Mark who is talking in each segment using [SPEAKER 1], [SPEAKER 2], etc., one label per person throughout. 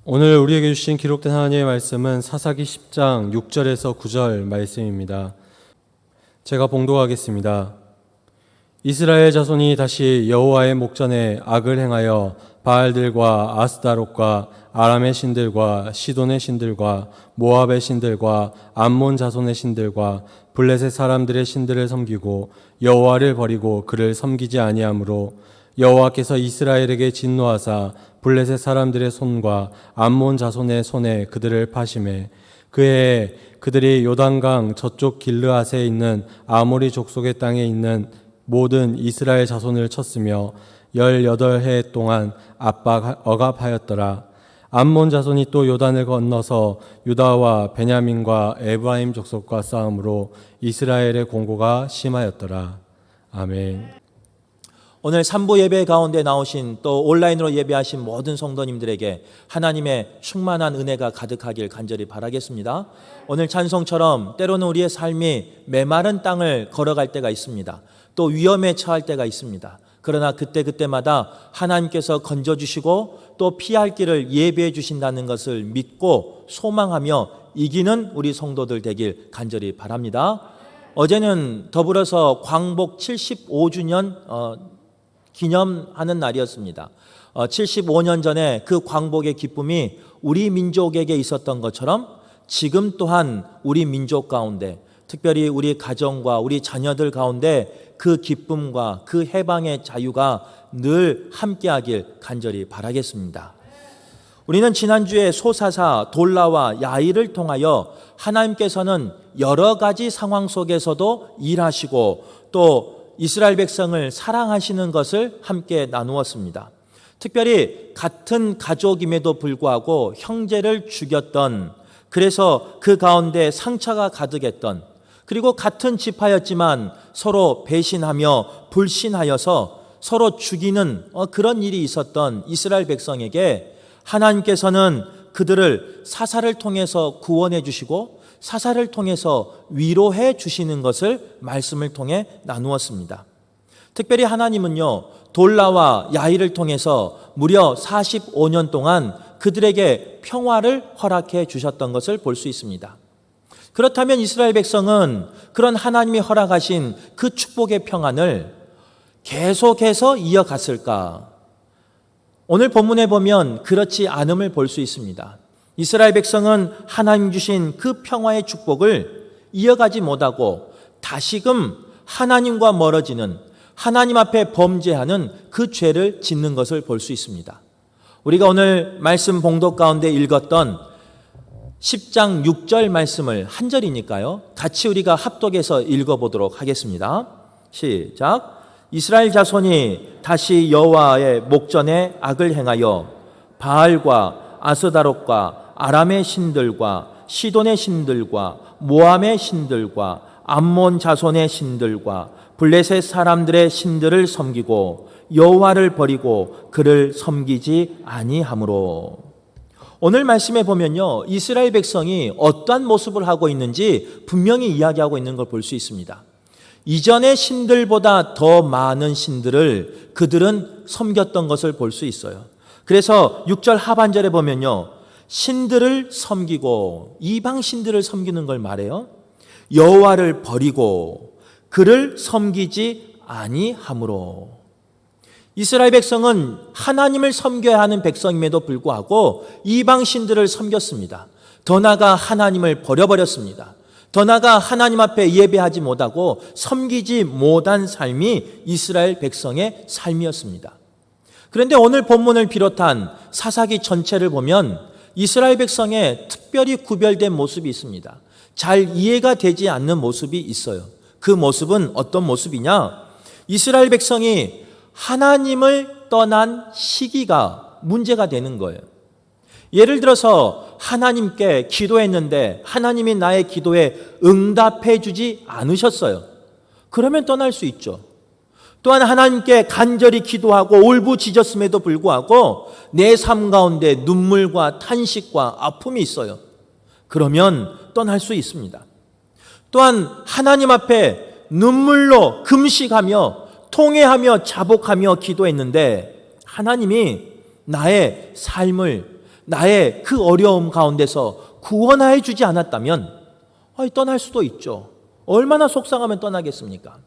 [SPEAKER 1] 오늘 우리에게 주신 기록된 하나님의 말씀은 사사기 10장 6절에서 9절 말씀입니다. 제가 봉독하겠습니다. 이스라엘 자손이 다시 여호와의 목전에 악을 행하여 바알들과 아스다롯과 아람의 신들과 시돈의 신들과 모압의 신들과 암몬 자손의 신들과 블레셋 사람들의 신들을 섬기고 여호와를 버리고 그를 섬기지 아니하므로 여호와께서 이스라엘에게 진노하사 블레셋 사람들의 손과 암몬 자손의 손에 그들을 파심해 그해 그들이 요단강 저쪽 길르앗에 있는 아모리 족속의 땅에 있는 모든 이스라엘 자손을 쳤으며 18해 동안 억압하였더라. 암몬 자손이 또 요단을 건너서 유다와 베냐민과 에브라임 족속과 싸움으로 이스라엘의 공고가 심하였더라. 아멘.
[SPEAKER 2] 오늘 3부 예배 가운데 나오신 또 온라인으로 예배하신 모든 성도님들에게 하나님의 충만한 은혜가 가득하길 간절히 바라겠습니다. 오늘 찬송처럼 때로는 우리의 삶이 메마른 땅을 걸어갈 때가 있습니다. 또 위험에 처할 때가 있습니다. 그러나 그때마다 하나님께서 건져주시고 또 피할 길을 예비해 주신다는 것을 믿고 소망하며 이기는 우리 성도들 되길 간절히 바랍니다. 어제는 더불어서 광복 75주년 기념하는 날이었습니다. 75년 전에 그 광복의 기쁨이 우리 민족에게 있었던 것처럼 지금 또한 우리 민족 가운데 특별히 우리 가정과 우리 자녀들 가운데 그 기쁨과 그 해방의 자유가 늘 함께하길 간절히 바라겠습니다. 우리는 지난주에 소사사 돌라와 야일을 통하여 하나님께서는 여러 가지 상황 속에서도 일하시고 또 이스라엘 백성을 사랑하시는 것을 함께 나누었습니다. 특별히 같은 가족임에도 불구하고 형제를 죽였던, 그래서 그 가운데 상처가 가득했던, 그리고 같은 지파였지만 서로 배신하며 불신하여서 서로 죽이는 그런 일이 있었던 이스라엘 백성에게 하나님께서는 그들을 사사를 통해서 구원해 주시고 사사를 통해서 위로해 주시는 것을 말씀을 통해 나누었습니다. 특별히 하나님은요, 돌라와 야일을 통해서 무려 45년 동안 그들에게 평화를 허락해 주셨던 것을 볼 수 있습니다. 그렇다면 이스라엘 백성은 그런 하나님이 허락하신 그 축복의 평안을 계속해서 이어갔을까? 오늘 본문에 보면 그렇지 않음을 볼 수 있습니다. 이스라엘 백성은 하나님 주신 그 평화의 축복을 이어가지 못하고 다시금 하나님과 멀어지는, 하나님 앞에 범죄하는 그 죄를 짓는 것을 볼 수 있습니다. 우리가 오늘 말씀 봉독 가운데 읽었던 10장 6절 말씀을 한 절이니까요, 같이 우리가 합독해서 읽어보도록 하겠습니다. 시작. 이스라엘 자손이 다시 여호와의 목전에 악을 행하여 바알과 아스다롯과 아람의 신들과 시돈의 신들과 모압의 신들과 암몬 자손의 신들과 블레셋 사람들의 신들을 섬기고 여호와를 버리고 그를 섬기지 아니하므로. 오늘 말씀에 보면요, 이스라엘 백성이 어떠한 모습을 하고 있는지 분명히 이야기하고 있는 걸 볼 수 있습니다. 이전의 신들보다 더 많은 신들을 그들은 섬겼던 것을 볼 수 있어요. 그래서 6절 하반절에 보면요, 신들을 섬기고, 이방 신들을 섬기는 걸 말해요. 여호와를 버리고 그를 섬기지 아니하므로. 이스라엘 백성은 하나님을 섬겨야 하는 백성임에도 불구하고 이방 신들을 섬겼습니다. 더 나아가 하나님을 버려버렸습니다. 더 나아가 하나님 앞에 예배하지 못하고 섬기지 못한 삶이 이스라엘 백성의 삶이었습니다. 그런데 오늘 본문을 비롯한 사사기 전체를 보면 이스라엘 백성의 특별히 구별된 모습이 있습니다. 잘 이해가 되지 않는 모습이 있어요. 그 모습은 어떤 모습이냐? 이스라엘 백성이 하나님을 떠난 시기가 문제가 되는 거예요. 예를 들어서 하나님께 기도했는데 하나님이 나의 기도에 응답해 주지 않으셨어요. 그러면 떠날 수 있죠. 또한 하나님께 간절히 기도하고 울부짖었음에도 불구하고 내 삶 가운데 눈물과 탄식과 아픔이 있어요. 그러면 떠날 수 있습니다. 또한 하나님 앞에 눈물로 금식하며 통회하며 자복하며 기도했는데 하나님이 나의 삶을, 나의 그 어려움 가운데서 구원하여 주지 않았다면 떠날 수도 있죠. 얼마나 속상하면 떠나겠습니까?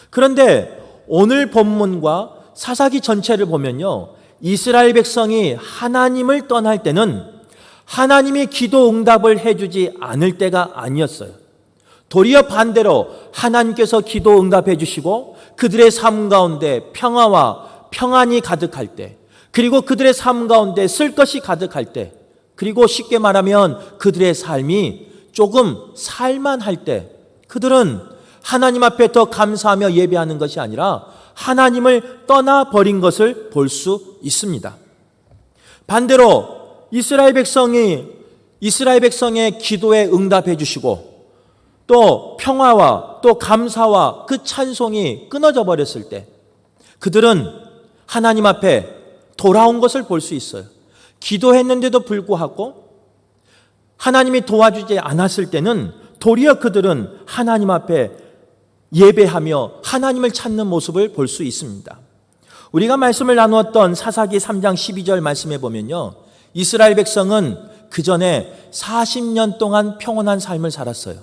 [SPEAKER 2] 그런데 오늘 본문과 사사기 전체를 보면요, 이스라엘 백성이 하나님을 떠날 때는 하나님이 기도 응답을 해주지 않을 때가 아니었어요. 도리어 반대로 하나님께서 기도 응답해 주시고 그들의 삶 가운데 평화와 평안이 가득할 때, 그리고 그들의 삶 가운데 쓸 것이 가득할 때, 그리고 쉽게 말하면 그들의 삶이 조금 살만할 때, 그들은 하나님 앞에 더 감사하며 예배하는 것이 아니라 하나님을 떠나버린 것을 볼 수 있습니다. 반대로 이스라엘 백성의 기도에 응답해 주시고 또 평화와 또 감사와 그 찬송이 끊어져 버렸을 때 그들은 하나님 앞에 돌아온 것을 볼 수 있어요. 기도했는데도 불구하고 하나님이 도와주지 않았을 때는 도리어 그들은 하나님 앞에 예배하며 하나님을 찾는 모습을 볼 수 있습니다. 우리가 말씀을 나누었던 사사기 3장 12절 말씀에 보면요, 이스라엘 백성은 그 전에 40년 동안 평온한 삶을 살았어요.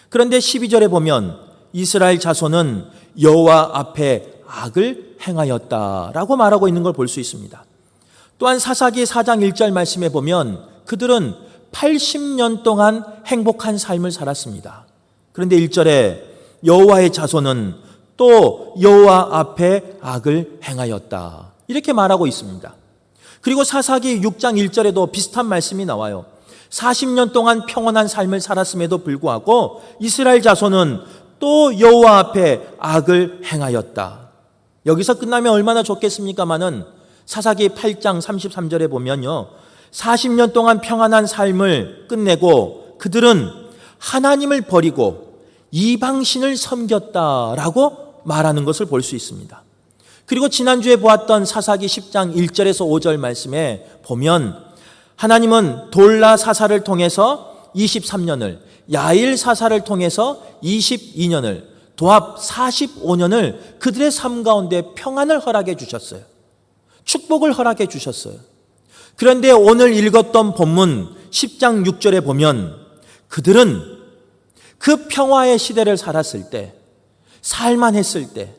[SPEAKER 2] 그런데 12절에 보면 이스라엘 자손은 여호와 앞에 악을 행하였다라고 말하고 있는 걸 볼 수 있습니다. 또한 사사기 4장 1절 말씀에 보면 그들은 80년 동안 행복한 삶을 살았습니다. 그런데 1절에 여호와의 자손은 또 여호와 앞에 악을 행하였다, 이렇게 말하고 있습니다. 그리고 사사기 6장 1절에도 비슷한 말씀이 나와요. 40년 동안 평온한 삶을 살았음에도 불구하고 이스라엘 자손은 또 여호와 앞에 악을 행하였다. 여기서 끝나면 얼마나 좋겠습니까마는 사사기 8장 33절에 보면요, 40년 동안 평안한 삶을 끝내고 그들은 하나님을 버리고 이방신을 섬겼다라고 말하는 것을 볼 수 있습니다. 그리고 지난주에 보았던 사사기 10장 1절에서 5절 말씀에 보면 하나님은 돌라 사사를 통해서 23년을, 야일 사사를 통해서 22년을, 도합 45년을 그들의 삶 가운데 평안을 허락해 주셨어요. 축복을 허락해 주셨어요. 그런데 오늘 읽었던 본문 10장 6절에 보면 그들은 그 평화의 시대를 살았을 때, 살만했을 때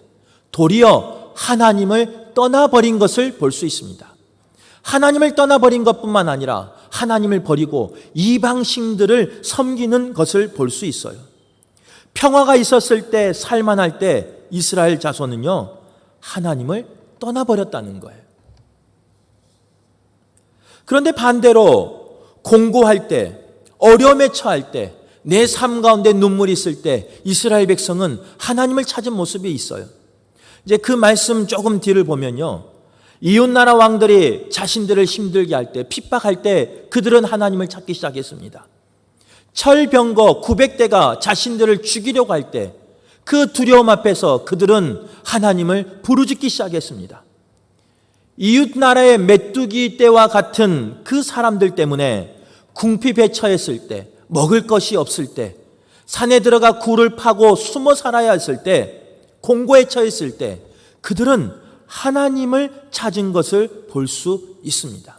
[SPEAKER 2] 도리어 하나님을 떠나버린 것을 볼 수 있습니다. 하나님을 떠나버린 것뿐만 아니라 하나님을 버리고 이방신들을 섬기는 것을 볼 수 있어요. 평화가 있었을 때, 살만할 때 이스라엘 자손은요, 하나님을 떠나버렸다는 거예요. 그런데 반대로 공고할 때, 어려움에 처할 때, 내 삶 가운데 눈물이 있을 때 이스라엘 백성은 하나님을 찾은 모습이 있어요. 이제 그 말씀 조금 뒤를 보면요, 이웃나라 왕들이 자신들을 힘들게 할 때, 핍박할 때 그들은 하나님을 찾기 시작했습니다. 철병거 900대가 자신들을 죽이려고 할 때 그 두려움 앞에서 그들은 하나님을 부르짖기 시작했습니다. 이웃나라의 메뚜기 떼와 같은 그 사람들 때문에 궁핍에 처했을 때, 먹을 것이 없을 때, 산에 들어가 굴을 파고 숨어 살아야 했을 때, 공고에 처했을 때 그들은 하나님을 찾은 것을 볼 수 있습니다.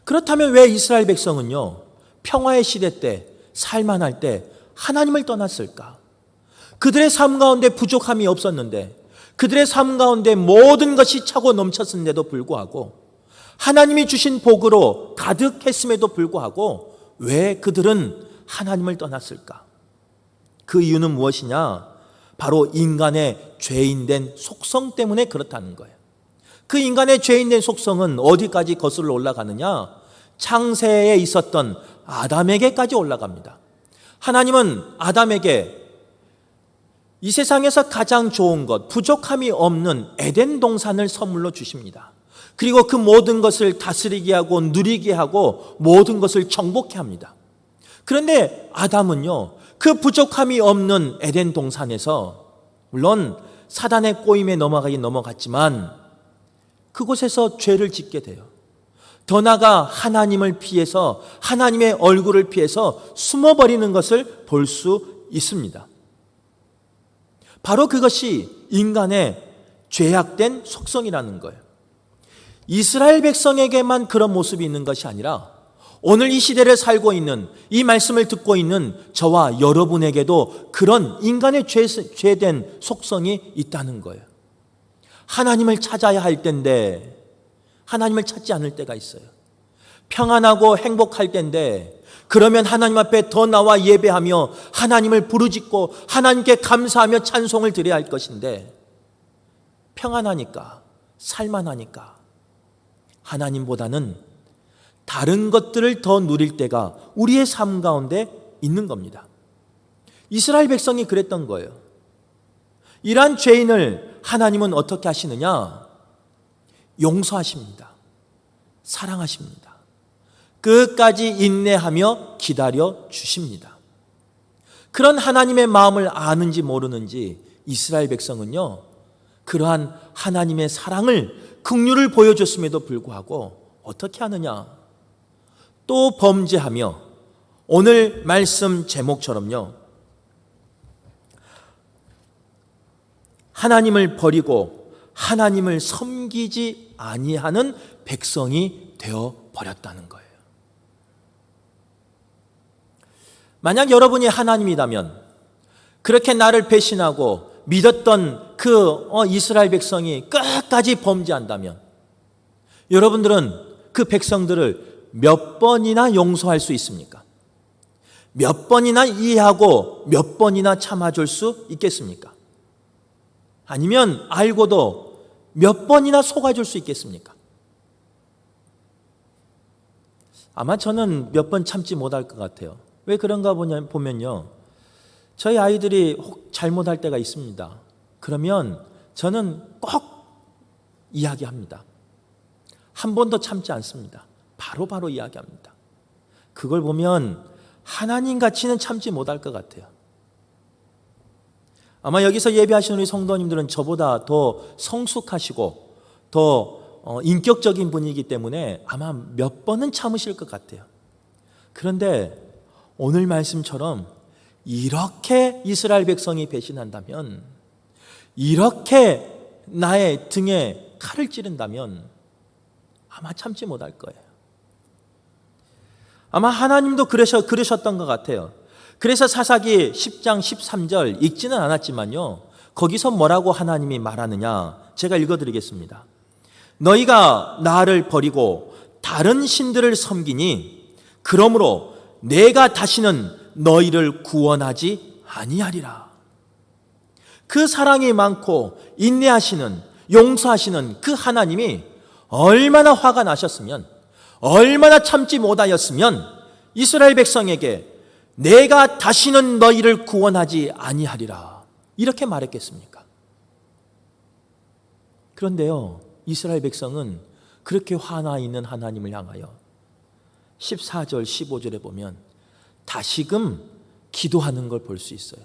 [SPEAKER 2] 그렇다면 왜 이스라엘 백성은요, 평화의 시대 때, 살만할 때 하나님을 떠났을까? 그들의 삶 가운데 부족함이 없었는데, 그들의 삶 가운데 모든 것이 차고 넘쳤음에도 불구하고, 하나님이 주신 복으로 가득했음에도 불구하고 왜 그들은 하나님을 떠났을까? 그 이유는 무엇이냐? 바로 인간의 죄인된 속성 때문에 그렇다는 거예요. 그 인간의 죄인된 속성은 어디까지 거슬러 올라가느냐? 창세에 있었던 아담에게까지 올라갑니다. 하나님은 아담에게 이 세상에서 가장 좋은 것, 부족함이 없는 에덴 동산을 선물로 주십니다. 그리고 그 모든 것을 다스리게 하고 누리게 하고 모든 것을 정복해 합니다. 그런데 아담은요, 그 부족함이 없는 에덴 동산에서 물론 사단의 꼬임에 넘어가긴 넘어갔지만 그곳에서 죄를 짓게 돼요. 더 나아가 하나님을 피해서, 하나님의 얼굴을 피해서 숨어버리는 것을 볼 수 있습니다. 바로 그것이 인간의 죄악된 속성이라는 거예요. 이스라엘 백성에게만 그런 모습이 있는 것이 아니라 오늘 이 시대를 살고 있는, 이 말씀을 듣고 있는 저와 여러분에게도 그런 인간의 죄된 속성이 있다는 거예요. 하나님을 찾아야 할 때인데 하나님을 찾지 않을 때가 있어요. 평안하고 행복할 때인데 그러면 하나님 앞에 더 나와 예배하며 하나님을 부르짖고 하나님께 감사하며 찬송을 드려야 할 것인데, 평안하니까, 살만하니까 하나님보다는 다른 것들을 더 누릴 때가 우리의 삶 가운데 있는 겁니다. 이스라엘 백성이 그랬던 거예요. 이러한 죄인을 하나님은 어떻게 하시느냐? 용서하십니다. 사랑하십니다. 끝까지 인내하며 기다려 주십니다. 그런 하나님의 마음을 아는지 모르는지 이스라엘 백성은요, 그러한 하나님의 사랑을, 긍휼을 보여줬음에도 불구하고 어떻게 하느냐? 또 범죄하며, 오늘 말씀 제목처럼요, 하나님을 버리고 하나님을 섬기지 아니하는 백성이 되어 버렸다는 거예요. 만약 여러분이 하나님이라면, 그렇게 나를 배신하고 믿었던 그 이스라엘 백성이 끝까지 범죄한다면, 여러분들은 그 백성들을 몇 번이나 용서할 수 있습니까? 몇 번이나 이해하고 몇 번이나 참아줄 수 있겠습니까? 아니면 알고도 몇 번이나 속아줄 수 있겠습니까? 아마 저는 몇 번 참지 못할 것 같아요. 왜 그런가 보면요, 저희 아이들이 혹 잘못할 때가 있습니다. 그러면 저는 꼭 이야기합니다. 한 번도 참지 않습니다. 바로 이야기합니다. 그걸 보면 하나님같이는 참지 못할 것 같아요. 아마 여기서 예배하시는 우리 성도님들은 저보다 더 성숙하시고 더 인격적인 분이기 때문에 아마 몇 번은 참으실 것 같아요. 그런데 오늘 말씀처럼 이렇게 이스라엘 백성이 배신한다면, 이렇게 나의 등에 칼을 찌른다면 아마 참지 못할 거예요. 아마 하나님도 그러셨던 것 같아요. 그래서 사사기 10장 13절 읽지는 않았지만요, 거기서 뭐라고 하나님이 말하느냐, 제가 읽어드리겠습니다. 너희가 나를 버리고 다른 신들을 섬기니 그러므로 내가 다시는 너희를 구원하지 아니하리라. 그 사랑이 많고 인내하시는, 용서하시는 그 하나님이 얼마나 화가 나셨으면, 얼마나 참지 못하였으면 이스라엘 백성에게 내가 다시는 너희를 구원하지 아니하리라 이렇게 말했겠습니까? 그런데요, 이스라엘 백성은 그렇게 화나 있는 하나님을 향하여 14절 15절에 보면 다시금 기도하는 걸 볼 수 있어요.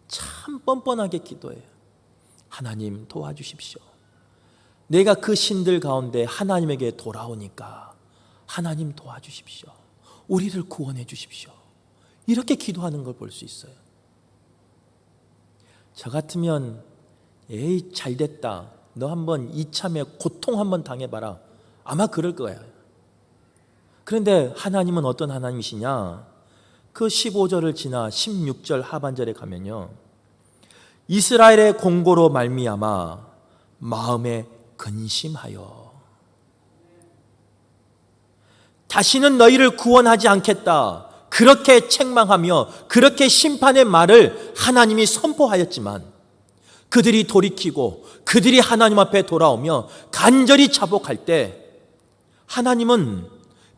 [SPEAKER 2] 참 뻔뻔하게 기도해요. 하나님 도와주십시오. 내가 그 신들 가운데 하나님에게 돌아오니까 하나님 도와주십시오. 우리를 구원해 주십시오. 이렇게 기도하는 걸 볼 수 있어요. 저 같으면 에이 잘됐다, 너 한번 이참에 고통 한번 당해봐라, 아마 그럴 거예요. 그런데 하나님은 어떤 하나님이시냐? 그 15절을 지나 16절 하반절에 가면요, 이스라엘의 공고로 말미암아 마음에 근심하여 다시는 너희를 구원하지 않겠다, 그렇게 책망하며 그렇게 심판의 말을 하나님이 선포하였지만, 그들이 돌이키고 그들이 하나님 앞에 돌아오며 간절히 자복할 때 하나님은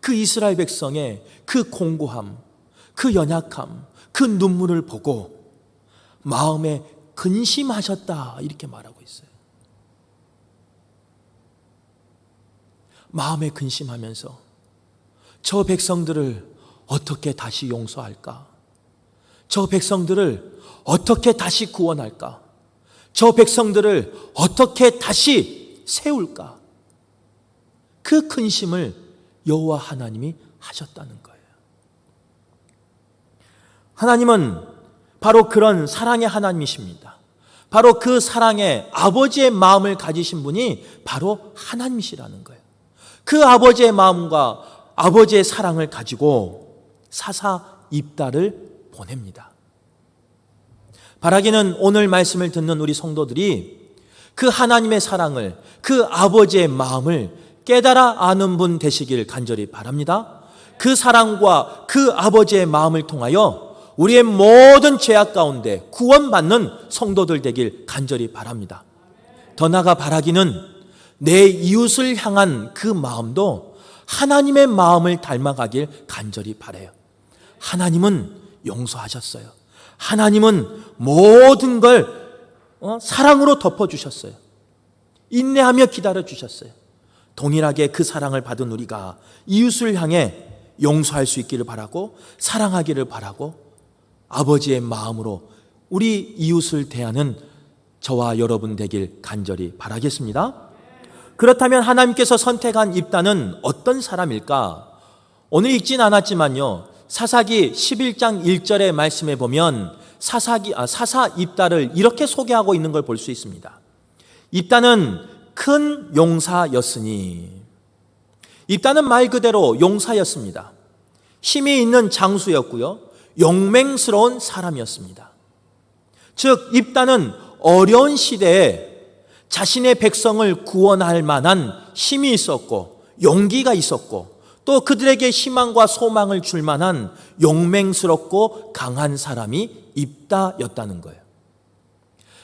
[SPEAKER 2] 그 이스라엘 백성의 그 공고함, 그 연약함, 그 눈물을 보고 마음에 근심하셨다 이렇게 말하고 있어요. 마음에 근심하면서 저 백성들을 어떻게 다시 용서할까? 저 백성들을 어떻게 다시 구원할까? 저 백성들을 어떻게 다시 세울까? 그 근심을 여호와 하나님이 하셨다는 거예요. 하나님은 바로 그런 사랑의 하나님이십니다. 바로 그 사랑의 아버지의 마음을 가지신 분이 바로 하나님이시라는 거예요. 그 아버지의 마음과 아버지의 사랑을 가지고 사사 입다를 보냅니다. 바라기는 오늘 말씀을 듣는 우리 성도들이 그 하나님의 사랑을, 그 아버지의 마음을 깨달아 아는 분 되시길 간절히 바랍니다. 그 사랑과 그 아버지의 마음을 통하여 우리의 모든 죄악 가운데 구원받는 성도들 되길 간절히 바랍니다. 더 나아가 바라기는 내 이웃을 향한 그 마음도 하나님의 마음을 닮아가길 간절히 바라요. 하나님은 용서하셨어요. 하나님은 모든 걸 사랑으로 덮어주셨어요. 인내하며 기다려주셨어요. 동일하게 그 사랑을 받은 우리가 이웃을 향해 용서할 수 있기를 바라고 사랑하기를 바라고 아버지의 마음으로 우리 이웃을 대하는 저와 여러분 되길 간절히 바라겠습니다. 그렇다면 하나님께서 선택한 입다는 어떤 사람일까? 오늘 읽진 않았지만요, 사사기 11장 1절의 말씀에 보면 사사 입다를 이렇게 소개하고 있는 걸 볼 수 있습니다. 입다는 큰 용사였으니, 입다는 말 그대로 용사였습니다. 힘이 있는 장수였고요, 용맹스러운 사람이었습니다. 즉 입다는 어려운 시대에 자신의 백성을 구원할 만한 힘이 있었고 용기가 있었고 또 그들에게 희망과 소망을 줄 만한 용맹스럽고 강한 사람이 입다였다는 거예요.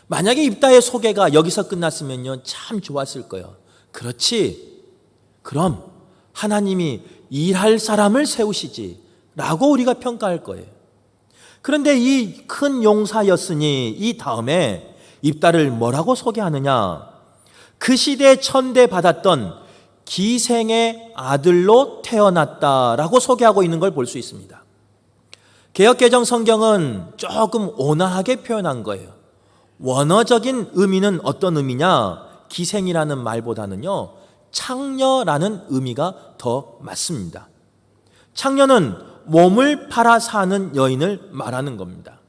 [SPEAKER 2] 만약에 입다의 소개가 여기서 끝났으면요, 참 좋았을 거예요. 그렇지, 그럼 하나님이 일할 사람을 세우시지 라고 우리가 평가할 거예요. 그런데 이 큰 용사였으니 이 다음에 입다를 뭐라고 소개하느냐? 그 시대에 천대받았던 기생의 아들로 태어났다라고 소개하고 있는 걸 볼 수 있습니다. 개역개정 성경은 조금 온화하게 표현한 거예요. 원어적인 의미는 어떤 의미냐? 기생이라는 말보다는요, 창녀라는 의미가 더 맞습니다. 창녀는 몸을 팔아 사는 여인을 말하는 겁니다.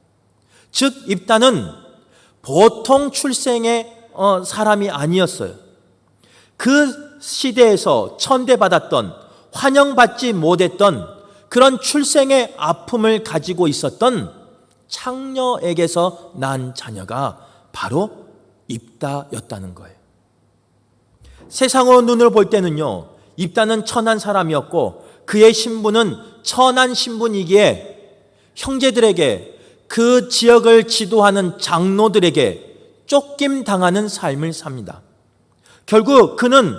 [SPEAKER 2] 즉 입다는 보통 출생의 사람이 아니었어요. 그 시대에서 천대받았던, 환영받지 못했던 그런 출생의 아픔을 가지고 있었던 창녀에게서 난 자녀가 바로 입다였다는 거예요. 세상으로 눈을 볼 때는요, 입다는 천한 사람이었고 그의 신분은 천한 신분이기에 형제들에게, 그 지역을 지도하는 장로들에게 쫓김 당하는 삶을 삽니다. 결국 그는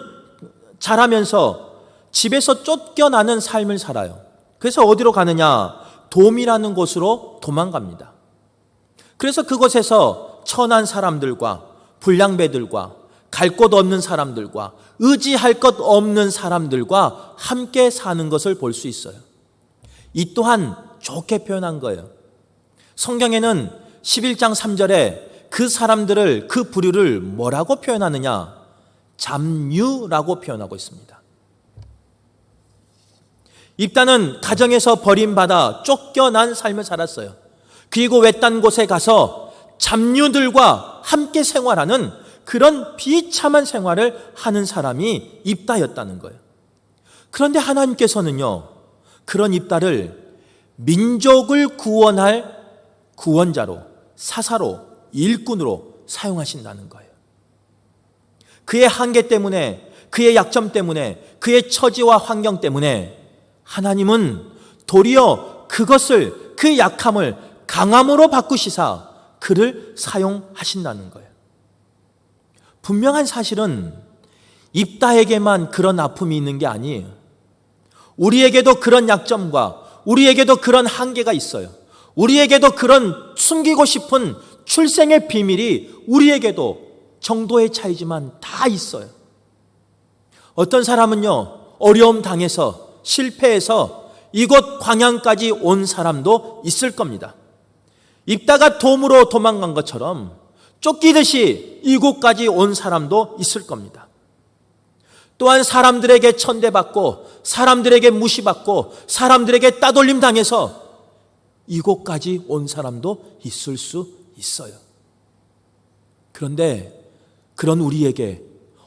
[SPEAKER 2] 자라면서 집에서 쫓겨나는 삶을 살아요. 그래서 어디로 가느냐? 돔이라는 곳으로 도망갑니다. 그래서 그곳에서 천한 사람들과 불량배들과 갈 곳 없는 사람들과 의지할 것 없는 사람들과 함께 사는 것을 볼 수 있어요. 이 또한 좋게 표현한 거예요. 성경에는 11장 3절에 그 사람들을, 그 부류를 뭐라고 표현하느냐? 잡류라고 표현하고 있습니다. 입다는 가정에서 버림받아 쫓겨난 삶을 살았어요. 그리고 외딴 곳에 가서 잡류들과 함께 생활하는 그런 비참한 생활을 하는 사람이 입다였다는 거예요. 그런데 하나님께서는요, 그런 입다를 민족을 구원할 구원자로, 사사로, 일꾼으로 사용하신다는 거예요. 그의 한계 때문에, 그의 약점 때문에, 그의 처지와 환경 때문에 하나님은 도리어 그것을, 그 약함을 강함으로 바꾸시사 그를 사용하신다는 거예요. 분명한 사실은 입다에게만 그런 아픔이 있는 게 아니에요. 우리에게도 그런 약점과 우리에게도 그런 한계가 있어요. 우리에게도 그런 숨기고 싶은 출생의 비밀이 우리에게도 정도의 차이지만 다 있어요. 어떤 사람은요, 어려움 당해서 실패해서 이곳 광양까지 온 사람도 있을 겁니다. 입다가 돔으로 도망간 것처럼 쫓기듯이 이곳까지 온 사람도 있을 겁니다. 또한 사람들에게 천대받고 사람들에게 무시받고 사람들에게 따돌림 당해서 이곳까지 온 사람도 있을 수 있어요. 그런데 그런 우리에게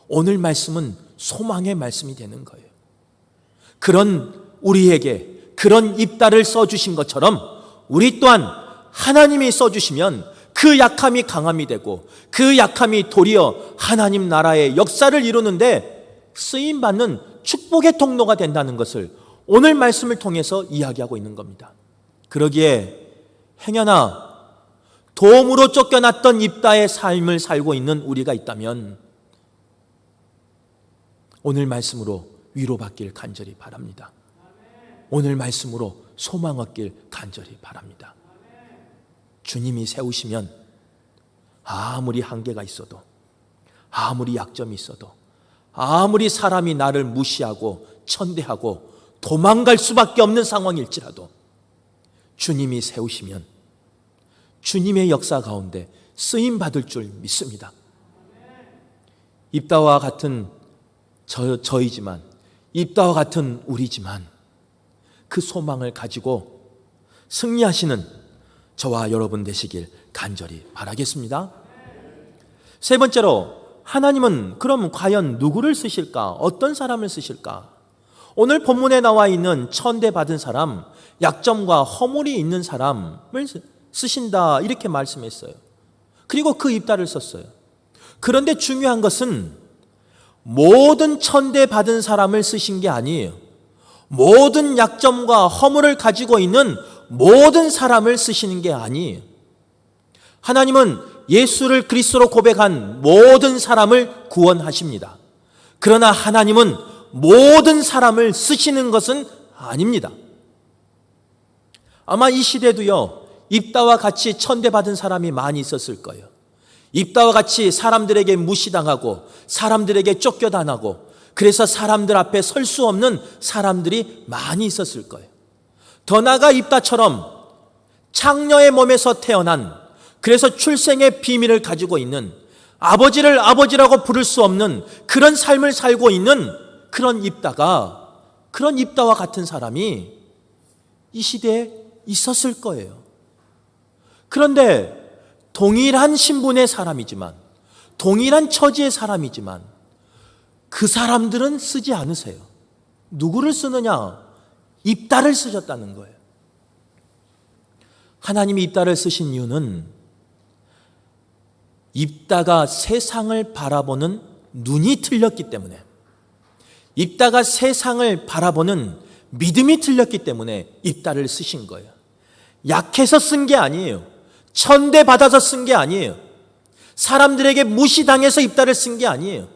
[SPEAKER 2] 오늘 말씀은 소망의 말씀이 되는 거예요. 그런 우리에게 그런 입다를 써주신 것처럼 우리 또한 하나님이 써주시면 그 약함이 강함이 되고 그 약함이 도리어 하나님 나라의 역사를 이루는데 쓰임받는 축복의 통로가 된다는 것을 오늘 말씀을 통해서 이야기하고 있는 겁니다. 그러기에 행여나 도움으로 쫓겨났던 입다의 삶을 살고 있는 우리가 있다면 오늘 말씀으로 위로받길 간절히 바랍니다. 오늘 말씀으로 소망 얻길 간절히 바랍니다. 주님이 세우시면 아무리 한계가 있어도, 아무리 약점이 있어도, 아무리 사람이 나를 무시하고 천대하고 도망갈 수밖에 없는 상황일지라도 주님이 세우시면 주님의 역사 가운데 쓰임받을 줄 믿습니다. 입다와 같은 저이지만, 입다와 같은 우리지만 그 소망을 가지고 승리하시는 저와 여러분 되시길 간절히 바라겠습니다. 세 번째로, 하나님은 그럼 과연 누구를 쓰실까? 어떤 사람을 쓰실까? 오늘 본문에 나와 있는 천대받은 사람, 약점과 허물이 있는 사람을 쓰신다 이렇게 말씀했어요. 그리고 그 입다를 썼어요. 그런데 중요한 것은 모든 천대받은 사람을 쓰신 게 아니에요. 모든 약점과 허물을 가지고 있는 모든 사람을 쓰시는 게 아니에요. 하나님은 예수를 그리스도로 고백한 모든 사람을 구원하십니다. 그러나 하나님은 모든 사람을 쓰시는 것은 아닙니다. 아마 이 시대도요, 입다와 같이 천대받은 사람이 많이 있었을 거예요. 입다와 같이 사람들에게 무시당하고 사람들에게 쫓겨다나고 그래서 사람들 앞에 설 수 없는 사람들이 많이 있었을 거예요. 더 나아가 입다처럼 창녀의 몸에서 태어난, 그래서 출생의 비밀을 가지고 있는, 아버지를 아버지라고 부를 수 없는 그런 삶을 살고 있는 그런 입다와 같은 사람이 이 시대에 있었을 거예요. 그런데 동일한 신분의 사람이지만, 동일한 처지의 사람이지만 그 사람들은 쓰지 않으세요. 누구를 쓰느냐? 입다를 쓰셨다는 거예요. 하나님이 입다를 쓰신 이유는 입다가 세상을 바라보는 눈이 틀렸기 때문에, 입다가 세상을 바라보는 믿음이 틀렸기 때문에 입다를 쓰신 거예요. 약해서 쓴 게 아니에요. 천대받아서 쓴 게 아니에요. 사람들에게 무시당해서 입다를 쓴 게 아니에요.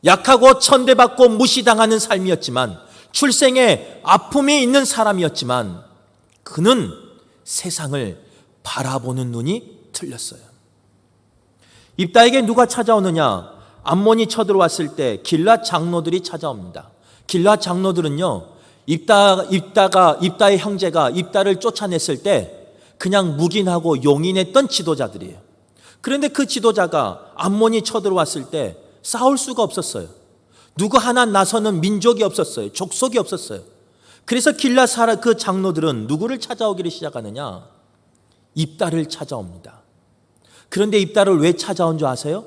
[SPEAKER 2] 약하고 천대받고 무시당하는 삶이었지만, 출생에 아픔이 있는 사람이었지만 그는 세상을 바라보는 눈이 틀렸어요. 입다에게 누가 찾아오느냐? 암몬이 쳐들어왔을 때 길앗 장로들이 찾아옵니다. 길앗 장로들은요, 입다의 형제가 입다를 쫓아냈을 때 그냥 묵인하고 용인했던 지도자들이에요. 그런데 그 지도자가 암몬이 쳐들어왔을 때 싸울 수가 없었어요. 누구 하나 나서는 민족이 없었어요. 족속이 없었어요. 그래서 길앗 그 장로들은 누구를 찾아오기를 시작하느냐? 입다를 찾아옵니다. 그런데 입다를 왜 찾아온 줄 아세요?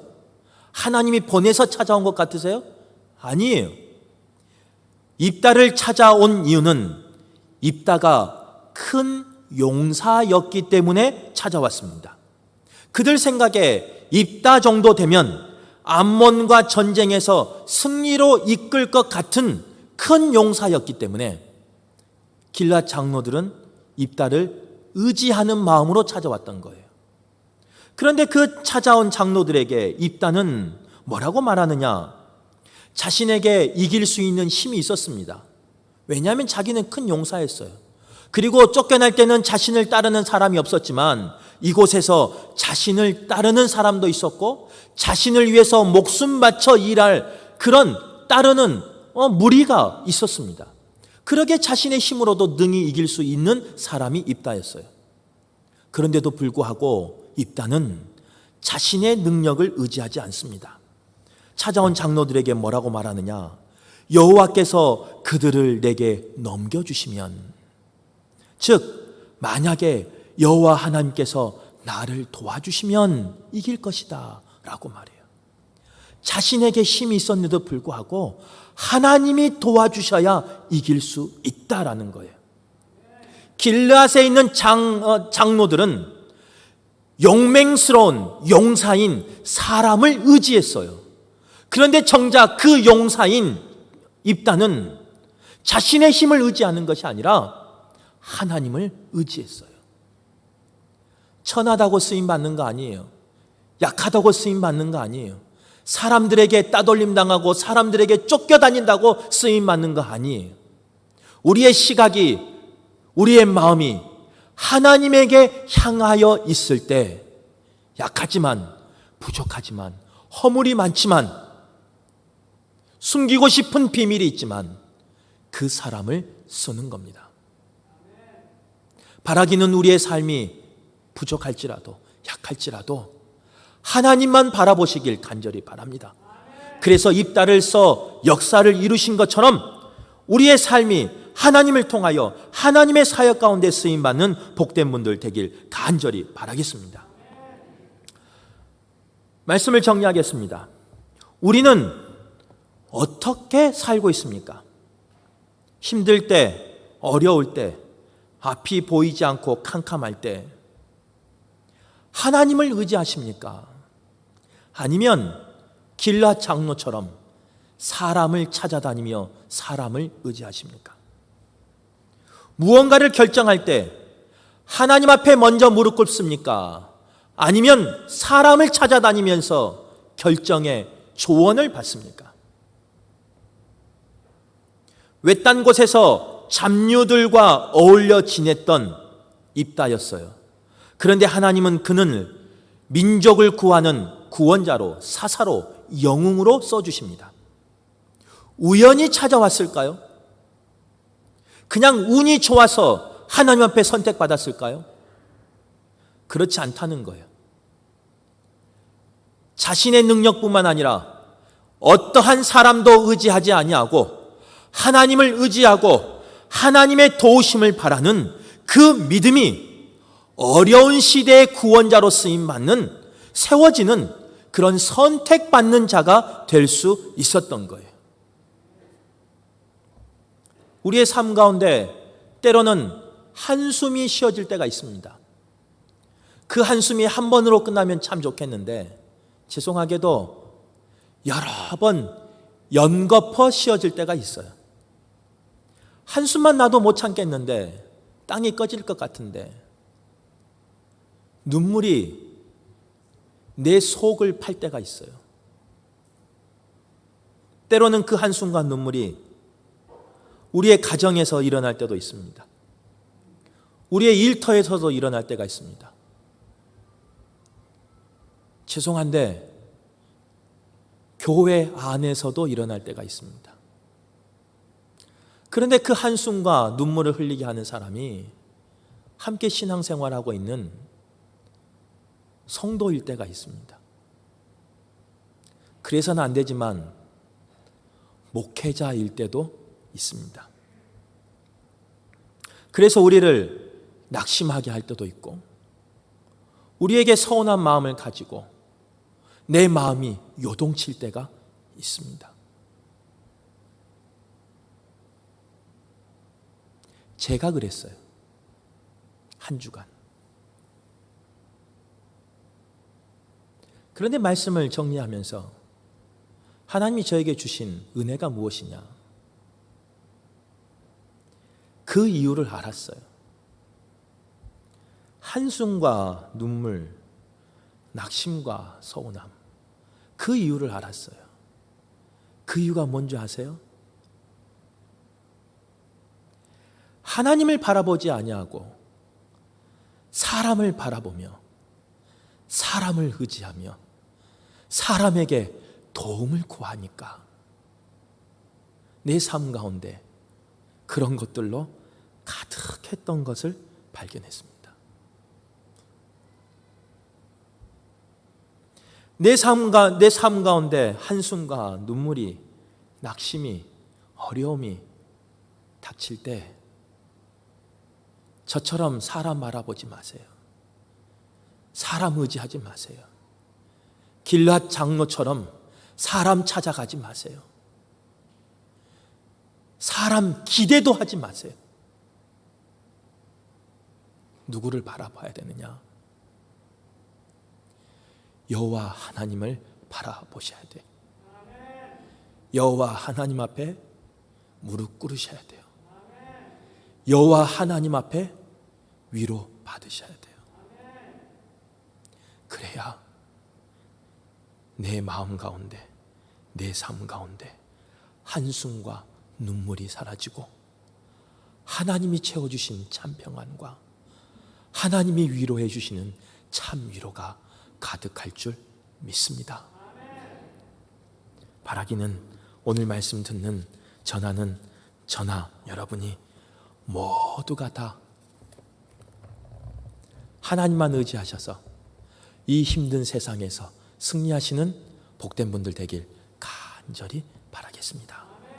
[SPEAKER 2] 하나님이 보내서 찾아온 것 같으세요? 아니에요. 입다를 찾아온 이유는 입다가 큰 용사였기 때문에 찾아왔습니다. 그들 생각에 입다 정도 되면 암몬과 전쟁에서 승리로 이끌 것 같은 큰 용사였기 때문에 길앗 장로들은 입다를 의지하는 마음으로 찾아왔던 거예요. 그런데 그 찾아온 장로들에게 입다는 뭐라고 말하느냐? 자신에게 이길 수 있는 힘이 있었습니다. 왜냐하면 자기는 큰 용사였어요. 그리고 쫓겨날 때는 자신을 따르는 사람이 없었지만 이곳에서 자신을 따르는 사람도 있었고 자신을 위해서 목숨 바쳐 일할 그런 따르는 무리가 있었습니다. 그러게 자신의 힘으로도 능히 이길 수 있는 사람이 입다였어요. 그런데도 불구하고 입다는 자신의 능력을 의지하지 않습니다. 찾아온 장로들에게 뭐라고 말하느냐? 여호와께서 그들을 내게 넘겨주시면, 즉 만약에 여호와 하나님께서 나를 도와주시면 이길 것이다 라고 말해요. 자신에게 힘이 있었는데도 불구하고 하나님이 도와주셔야 이길 수 있다라는 거예요. 길르앗에 있는 장로들은 용맹스러운 용사인 사람을 의지했어요. 그런데 정작 그 용사인 입다는 자신의 힘을 의지하는 것이 아니라 하나님을 의지했어요. 천하다고 쓰임받는 거 아니에요. 약하다고 쓰임받는 거 아니에요. 사람들에게 따돌림 당하고 사람들에게 쫓겨다닌다고 쓰임받는 거 아니에요. 우리의 시각이, 우리의 마음이 하나님에게 향하여 있을 때 약하지만, 부족하지만, 허물이 많지만, 숨기고 싶은 비밀이 있지만 그 사람을 쓰는 겁니다. 바라기는 우리의 삶이 부족할지라도, 약할지라도 하나님만 바라보시길 간절히 바랍니다. 그래서 입다를 써 역사를 이루신 것처럼 우리의 삶이 하나님을 통하여 하나님의 사역 가운데 쓰임받는 복된 분들 되길 간절히 바라겠습니다. 말씀을 정리하겠습니다. 우리는 어떻게 살고 있습니까? 힘들 때, 어려울 때, 앞이 보이지 않고 캄캄할 때 하나님을 의지하십니까? 아니면 길르앗 장로처럼 사람을 찾아다니며 사람을 의지하십니까? 무언가를 결정할 때 하나님 앞에 먼저 무릎 꿇습니까? 아니면 사람을 찾아다니면서 결정의 조언을 받습니까? 외딴 곳에서 잡류들과 어울려 지냈던 입다였어요. 그런데 하나님은 그는 민족을 구하는 구원자로, 사사로, 영웅으로 써주십니다. 우연히 찾아왔을까요? 그냥 운이 좋아서 하나님 앞에 선택받았을까요? 그렇지 않다는 거예요. 자신의 능력뿐만 아니라 어떠한 사람도 의지하지 아니하고 하나님을 의지하고 하나님의 도우심을 바라는 그 믿음이 어려운 시대의 구원자로 쓰임받는, 세워지는 그런 선택받는 자가 될 수 있었던 거예요. 우리의 삶 가운데 때로는 한숨이 쉬어질 때가 있습니다. 그 한숨이 한 번으로 끝나면 참 좋겠는데 죄송하게도 여러 번 연거푸 쉬어질 때가 있어요. 한숨만 나도 못 참겠는데, 땅이 꺼질 것 같은데 눈물이 내 속을 팔 때가 있어요. 때로는 그 한숨과 눈물이 우리의 가정에서 일어날 때도 있습니다. 우리의 일터에서도 일어날 때가 있습니다. 죄송한데 교회 안에서도 일어날 때가 있습니다. 그런데 그 한숨과 눈물을 흘리게 하는 사람이 함께 신앙생활하고 있는 성도일 때가 있습니다. 그래서는 안 되지만 목회자일 때도 있습니다. 그래서 우리를 낙심하게 할 때도 있고, 우리에게 서운한 마음을 가지고 내 마음이 요동칠 때가 있습니다. 제가 그랬어요. 한 주간. 그런데 말씀을 정리하면서 하나님이 저에게 주신 은혜가 무엇이냐? 그 이유를 알았어요. 한숨과 눈물, 낙심과 서운함, 그 이유를 알았어요. 그 이유가 뭔지 아세요? 하나님을 바라보지 아니하고 사람을 바라보며 사람을 의지하며 사람에게 도움을 구하니까 내 삶 가운데 그런 것들로 가득했던 것을 발견했습니다. 내 삶 가운데 한숨과 눈물이, 낙심이, 어려움이 닥칠 때 저처럼 사람 바라보지 마세요. 사람 의지하지 마세요. 길르앗 장로처럼 사람 찾아가지 마세요. 사람 기대도 하지 마세요. 누구를 바라봐야 되느냐? 여호와 하나님을 바라보셔야 돼요. 여호와 하나님 앞에 무릎 꿇으셔야 돼요. 여호와 하나님 앞에 위로 받으셔야 돼요. 그래야 내 마음 가운데, 내 삶 가운데 한숨과 눈물이 사라지고 하나님이 채워주신 참 평안과 하나님이 위로해 주시는 참 위로가 가득할 줄 믿습니다. 바라기는 오늘 말씀 듣는 전하는 저나 여러분이 모두가 다 하나님만 의지하셔서 이 힘든 세상에서 승리하시는 복된 분들 되길 간절히 바라겠습니다.